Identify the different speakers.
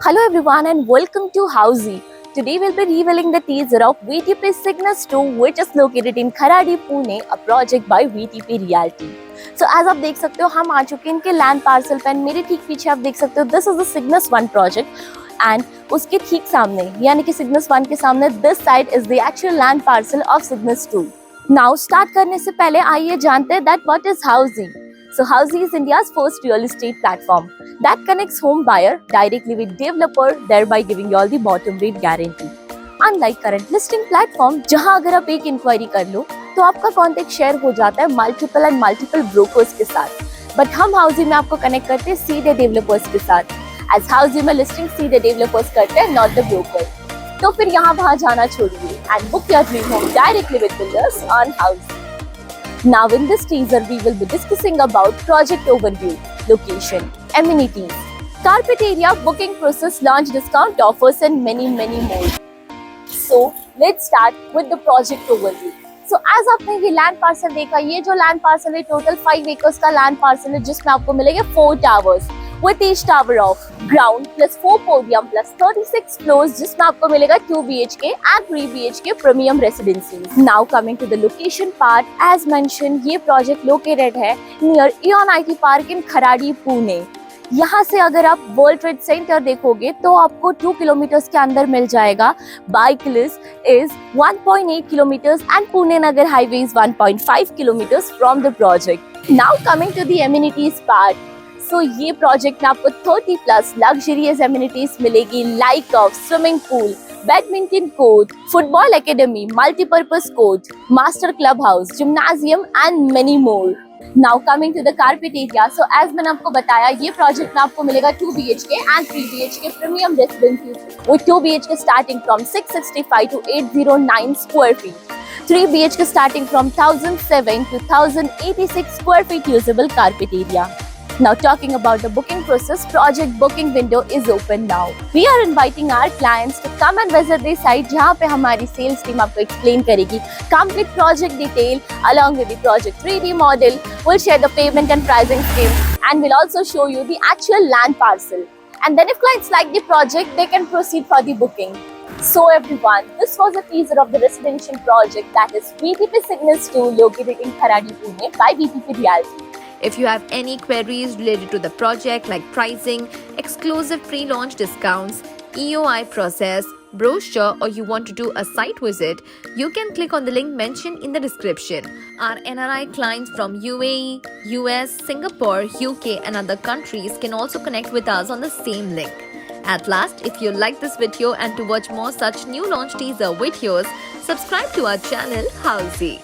Speaker 1: Hello everyone and welcome to Housey. Today we'll be revealing the teaser of VTP Cygnus 2 which is located in Kharadi, Pune, a project by VTP Realty. So as आप देख सकते हो हम आ चुके हैं इनके land parcel पे। मेरे ठीक पीछे आप देख सकते हो this is the Cygnus 1 project and उसके ठीक सामने यानी कि Cygnus 1 के सामने this side is the actual land parcel of Cygnus 2. Now start करने से पहले आइए जानते हैं that what is housing. So Housey is India's first real estate platform that connects home buyer directly with developer, thereby giving you all the bottom rate guarantee. Unlike current listing platform, जहां अगर आप एक inquiry कर लो तो आपका contact share हो जाता है मल्टीपल ब्रोकर्स के साथ, बट हम हाउसी में आपको कनेक्ट करते हैं सीधे डेवलपर्स के साथ. एज हाउसी में लिस्टिंग सीधे डेवलपर्स करते हैं, नॉट द ब्रोकर. तो फिर यहाँ वहां जाना छोड़िए and book your dream home directly with builders on Housiey. Now in this teaser we will be discussing about project overview, location, amenities, carpet area, booking process, launch discount offers and many more. So let's start with the project overview. So as आपने ये land parcel देखा, ये जो land parcel है total 5 acres का land parcel है जिसमें आपको मिलेंगे 4 towers with each tower of ground plus 4 podium plus 36 floors जिसमें आपको मिलेगा 2 BHK and 3 BHK premium residencies. Now coming to the location part, as mentioned ये project located है near Eon IT Park in Kharadi, Pune. यहाँ से अगर आप world trade centre देखोगे तो आपको 2 किलोमीटर्स के अंदर मिल जाएगा. Bike list is 1.8 kilometres and Pune Nagar highway is 1.5 kilometres from the project. Now coming to the amenities part. So ये प्रोजेक्ट में आपको 30 प्लस लग्जरियस एमिनिटीज मिलेगी like of swimming pool, badminton court, football academy, multipurpose court, master club house, gymnasium and many more. Now coming to the carpet area. So as मैंने आपको बताया ये project में आपको मिलेगा 2 BHK and 3 BHK premium residencies with 2 BHK starting from 665 to 809 square feet, 3 BHK starting from 1007 to 1086 square feet usable carpet area. Now talking about the booking process, project booking window is open now. We are inviting our clients to come and visit the site जहाँ पे हमारी sales team आपको explain करेगी complete project detail along with the project 3D model. We'll share the payment and pricing scheme and we'll also show you the actual land parcel. And then if clients like the project, they can proceed for the booking. So everyone, this was a teaser of the residential project that is VTP Cygnus 2 located in Kharadi, Pune by VTP Realty.
Speaker 2: If you have any queries related to the project like pricing, exclusive pre-launch discounts, EOI process, brochure, or you want to do a site visit, you can click on the link mentioned in the description. Our NRI clients from UAE, US, Singapore, UK and other countries can also connect with us on the same link. At last, if you like this video and to watch more such new launch teaser videos, subscribe to our channel Housey.